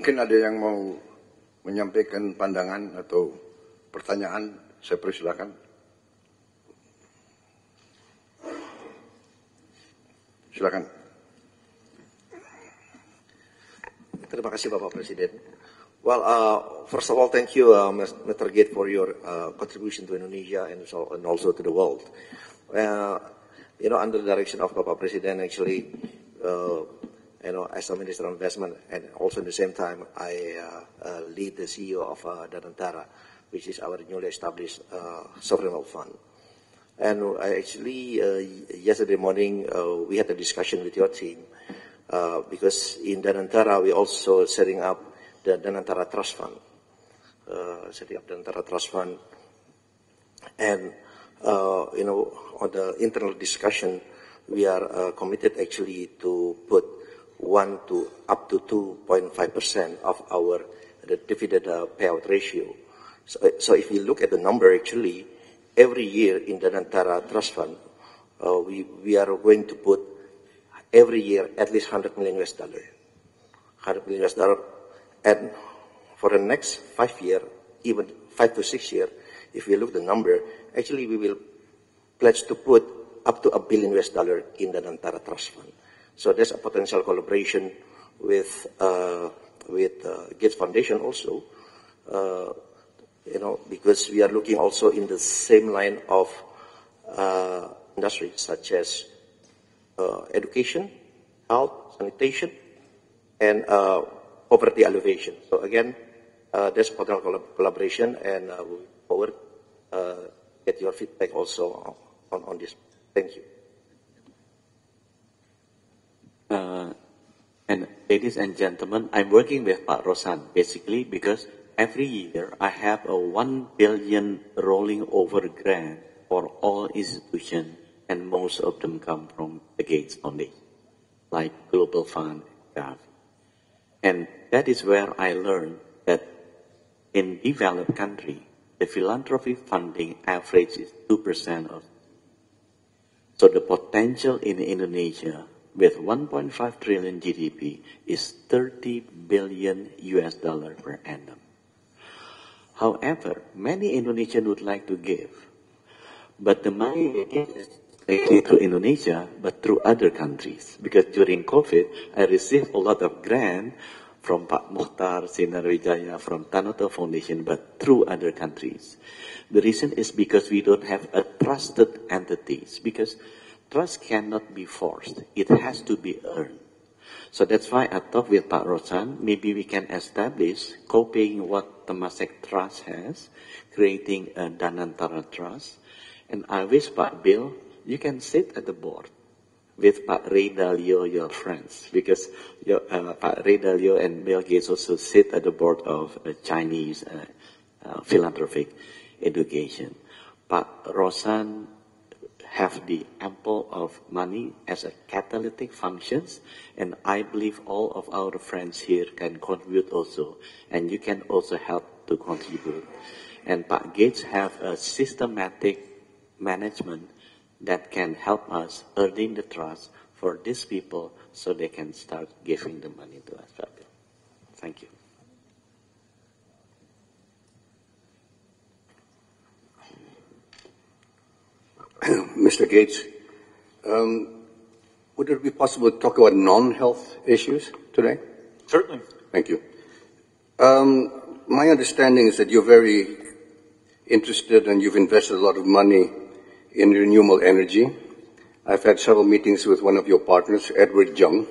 Mungkin ada yang mau menyampaikan pandangan atau pertanyaan, saya persilakan. Silakan. Terima kasih Bapak Presiden. Well, first of all, thank you, Mr. Gate, for your contribution to Indonesia and also to the world. Under the direction of Bapak Presiden, actually, as a Minister of Investment, and also at the same time, I lead the CEO of Danantara, which is our newly established sovereign wealth fund. And yesterday morning, we had a discussion with your team, because in Danantara, we also setting up the Danantara Trust Fund. And, on the internal discussion, we are committed actually to put 1 to up to 2.5% of our dividend payout ratio. So if you look at the number, actually, every year in the Danantara Trust Fund, we are going to put every year at least $100 million. $100 million. And for the next 5 years, even 5 to 6 years, if we look at the number, actually we will pledge to put up to $1 billion in the Danantara Trust Fund. So there's a potential collaboration with Gates Foundation also, because we are looking also in the same line of industries such as education, health, sanitation, and poverty alleviation. So again, there's potential collaboration, and we look forward get your feedback also on this. Thank you. And ladies and gentlemen, I'm working with Pak Rosan basically because every year I have a 1 billion rolling over grant for all institutions, and most of them come from the Gates Foundation, like Global Fund, and that is where I learned that in developed country, the philanthropy funding average is 2% of. So the potential in Indonesia with 1.5 trillion GDP is $30 billion per annum. However, many Indonesians would like to give, but the money they give is not through Indonesia, but through other countries. Because during COVID, I received a lot of grant from Pak Mukhtar Sinarwijaya, from Tanoto Foundation, but through other countries. The reason is because we don't have a trusted entities, because trust cannot be forced. It has to be earned. So that's why I talked with Pak Rosan, maybe we can establish, copying what Temasek Trust has, creating a Danantara Trust. And I wish Pak Bill, you can sit at the board with Pak Ray Dalio, your friends, because Pak Ray Dalio and Bill Gates also sit at the board of Chinese philanthropic education. Pak Rosan have the ample of money as a catalytic functions, and I believe all of our friends here can contribute also, and you can also help to contribute. And Pak Gates have a systematic management that can help us earning the trust for these people so they can start giving the money to us. Thank you. Mr. Gates, would it be possible to talk about non-health issues today? Certainly. Thank you. My understanding is that you're very interested and you've invested a lot of money in renewable energy. I've had several meetings with one of your partners, Edward Jung,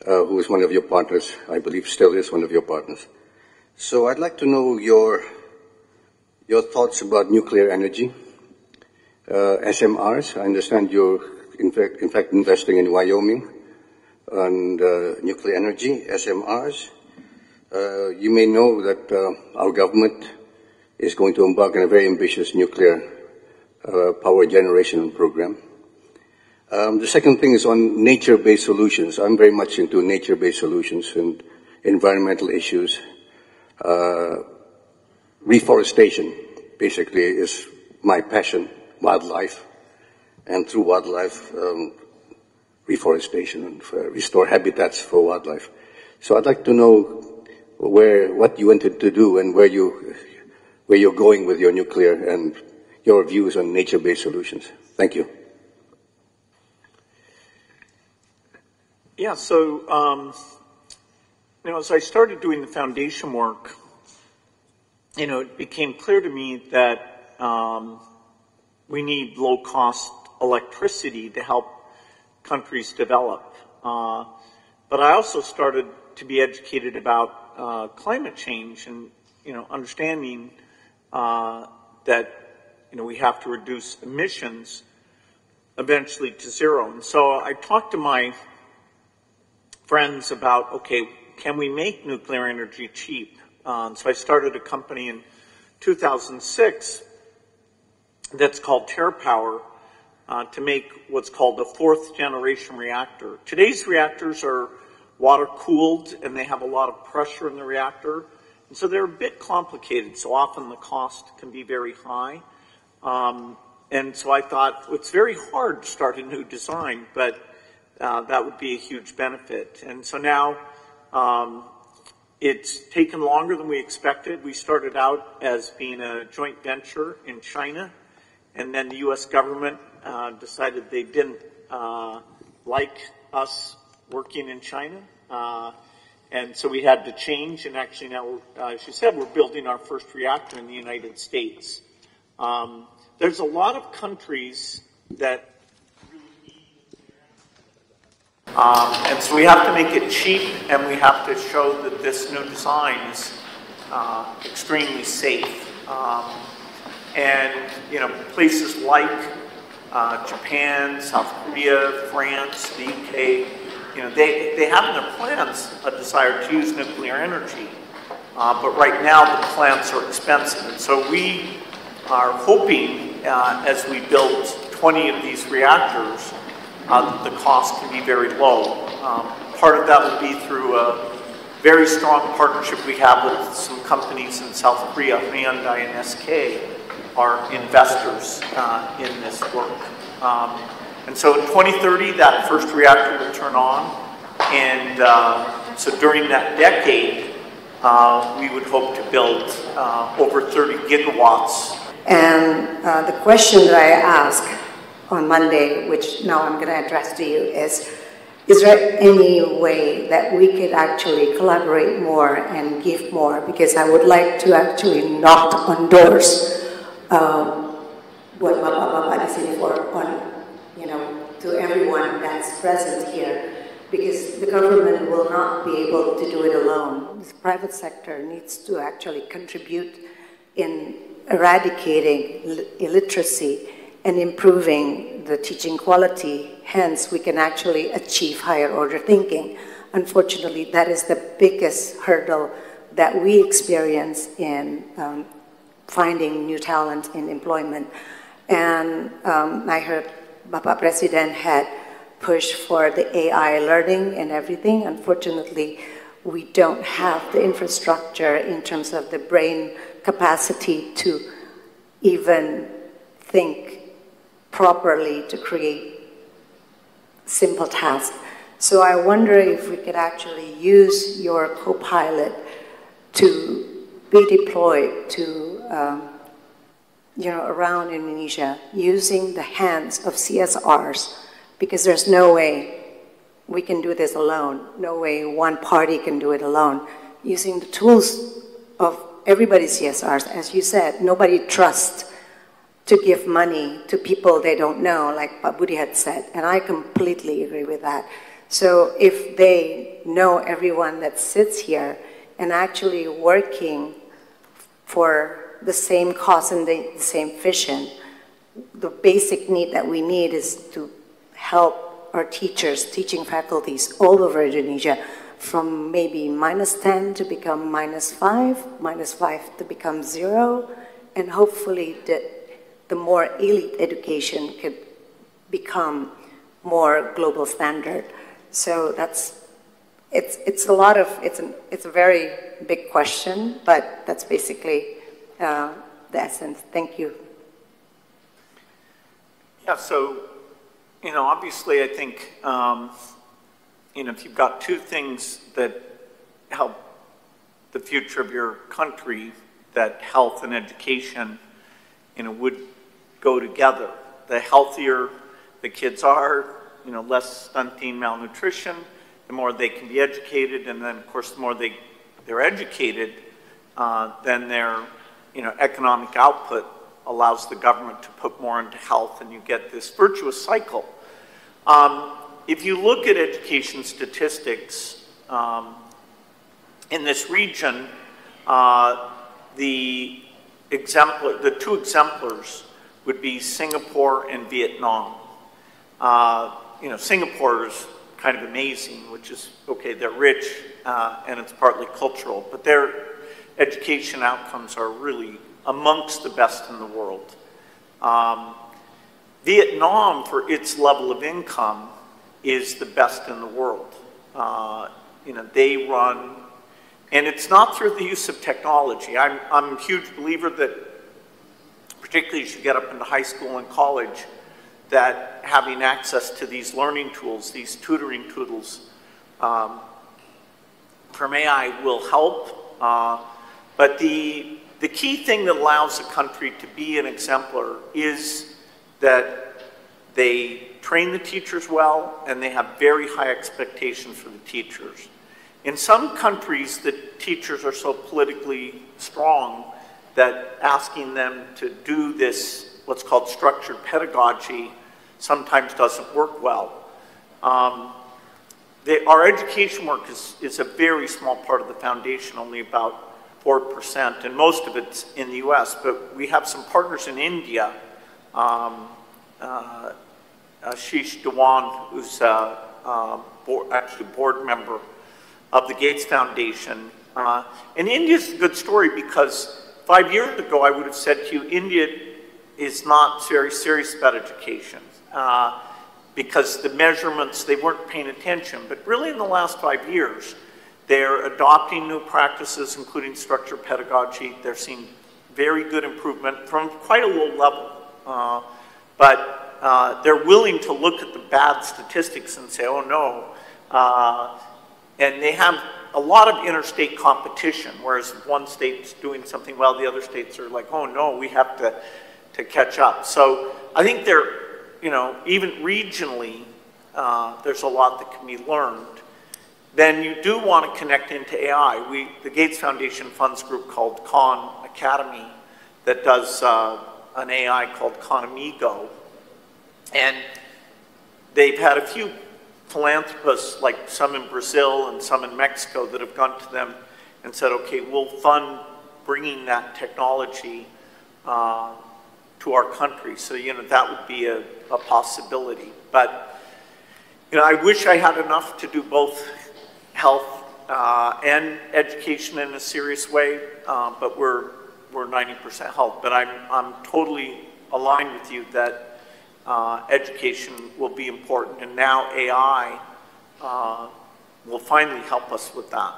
who is one of your partners, I believe still is one of your partners. So I'd like to know your thoughts about nuclear energy. SMRs, I understand you're in fact investing in Wyoming and nuclear energy, SMRs. You may know that our government is going to embark on a very ambitious nuclear power generation program. The second thing is on nature-based solutions. I'm very much into nature-based solutions and environmental issues. Reforestation, basically, is my passion, wildlife, and through wildlife, reforestation and restore habitats for wildlife. So I'd like to know what you wanted to do and where you're going with your nuclear and your views on nature-based solutions. Thank you. Yeah, so, as I started doing the foundation work, it became clear to me that we need low-cost electricity to help countries develop. But I also started to be educated about climate change and, understanding that, we have to reduce emissions eventually to zero. And so I talked to my friends about, okay, can we make nuclear energy cheap? So I started a company in 2006 that's called TerraPower to make what's called a fourth generation reactor. Today's reactors are water cooled and they have a lot of pressure in the reactor. And so they're a bit complicated. So often the cost can be very high. And so I thought, well, it's very hard to start a new design, but that would be a huge benefit. And so now it's taken longer than we expected. We started out as being a joint venture in China, and then the U.S. government decided they didn't like us working in China. And so we had to change, and actually now, as you said, we're building our first reactor in the United States. There's a lot of countries that and so we have to make it cheap, and we have to show that this new design is extremely safe. And, places like Japan, South Korea, France, the UK, they have in their plans a desire to use nuclear energy. But right now the plants are expensive. And so we are hoping, as we build 20 of these reactors, the cost can be very low. Part of that will be through a very strong partnership we have with some companies in South Korea. Hyundai and SK are investors in this work. And so in 2030, that first reactor will turn on. And so during that decade, we would hope to build over 30 gigawatts. And the question that I asked on Monday, which now I'm going to address to you, is there any way that we could actually collaborate more and give more? Because I would like to actually knock on doors, what Bapak di sini for, to everyone that's present here, because the government will not be able to do it alone. The private sector needs to actually contribute in eradicating illiteracy and improving the teaching quality. Hence, we can actually achieve higher order thinking. Unfortunately, that is the biggest hurdle that we experience in finding new talent in employment. And I heard Bapak Presiden had pushed for the AI learning and everything. Unfortunately, we don't have the infrastructure in terms of the brain capacity to even think properly to create simple tasks. So I wonder if we could actually use your co-pilot to be deployed to, around Indonesia, using the hands of CSRs, because there's no way we can do this alone. No way one party can do it alone. Using the tools of everybody's CSRs, as you said, nobody trusts to give money to people they don't know, like Pak Budi had said, and I completely agree with that. So if they know everyone that sits here and actually working for the same cause and the same vision, the basic need that we need is to help our teachers, teaching faculties all over Indonesia, from maybe -10 to become -5, -5 to become 0, and hopefully the more elite education could become more global standard. So it's a very big question, but that's basically the essence. Thank you. Yeah, so, obviously I think, if you've got two things that help the future of your country, that health and education, would go together. The healthier the kids are, less stunting, malnutrition, the more they can be educated, and then, of course, the more they're educated, then their, economic output allows the government to put more into health, and you get this virtuous cycle. If you look at education statistics in this region, the two exemplars would be Singapore and Vietnam. Singapore is kind of amazing, which is, okay, they're rich and it's partly cultural, but their education outcomes are really amongst the best in the world. Vietnam, for its level of income, is the best in the world. They run, and it's not through the use of technology. I'm a huge believer that, particularly as you get up into high school and college, that having access to these learning tools, these tutoring tools from AI will help. But the key thing that allows a country to be an exemplar is that they train the teachers well and they have very high expectations for the teachers. In some countries, the teachers are so politically strong that asking them to do this, what's called structured pedagogy, sometimes doesn't work well. Our education work is a very small part of the foundation, only about 4%, and most of it's in the US, but we have some partners in India. Ashish Dewan, who's actually a board member of the Gates Foundation. And India's a good story because 5 years ago, I would have said to you, India is not very serious about education because the measurements, they weren't paying attention. But really in the last 5 years, they're adopting new practices, including structured pedagogy. They're seeing very good improvement from quite a low level. But they're willing to look at the bad statistics and say, oh no. And they have a lot of interstate competition, whereas one state's doing something well, the other states are like, oh no, we have to catch up. So I think they're, even regionally, there's a lot that can be learned. Then you do want to connect into AI. The Gates Foundation funds a group called Khan Academy that does an AI called Khan Amigo. And they've had a few philanthropists, like some in Brazil and some in Mexico, that have gone to them and said, okay, we'll fund bringing that technology to our country. So, that would be a possibility. But, I wish I had enough to do both health and education in a serious way, but we're 90% health. But I'm totally aligned with you that education will be important, and now AI will finally help us with that.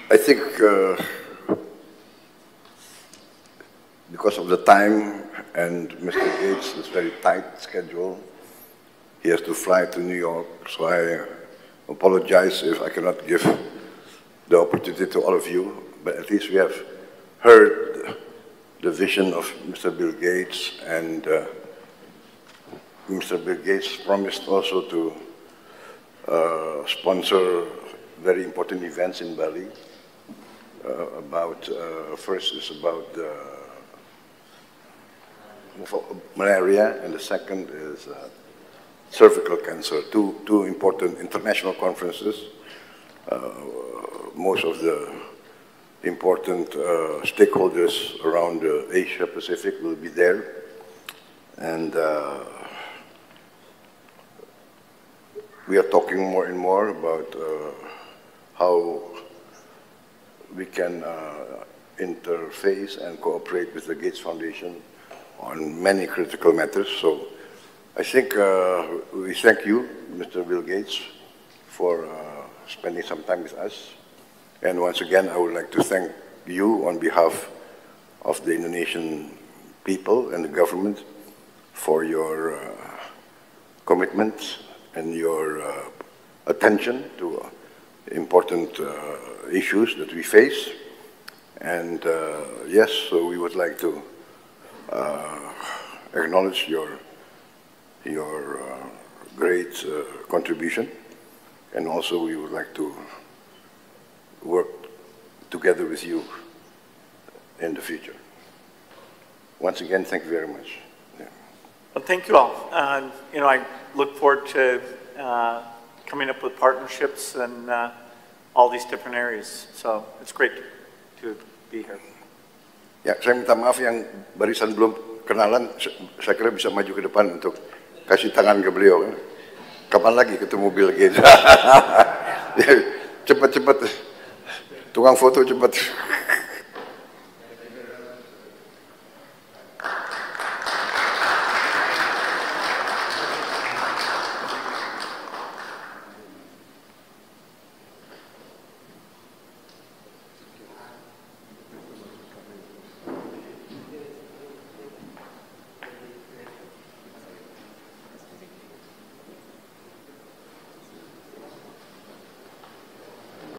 I think because of the time and Mr. Gates' very tight schedule, he has to fly to New York, so I apologize if I cannot give the opportunity to all of you, but at least we have heard the vision of Mr. Bill Gates, and Mr. Bill Gates promised also to sponsor very important events in Bali. First is about malaria, and the second is cervical cancer, two important international conferences. Most of the important stakeholders around Asia Pacific will be there, and we are talking more and more about how we can interface and cooperate with the Gates Foundation on many critical matters. So I think we thank you, Mr. Bill Gates, for spending some time with us. And once again, I would like to thank you on behalf of the Indonesian people and the government for your commitment and your attention to important issues that we face. And yes, so we would like to acknowledge your great contribution, and also we would like to work together with you in the future. Once again, thank you very much. Yeah. Well, thank you all. You know, I look forward to coming up with partnerships and all these different areas. So it's great to be here. Ya, saya minta maaf yang barisan belum kenalan, saya kira bisa maju ke depan untuk kasih tangan ke beliau. Kapan lagi ketemu Bill Gates? Cepat-cepat, tukang foto cepat.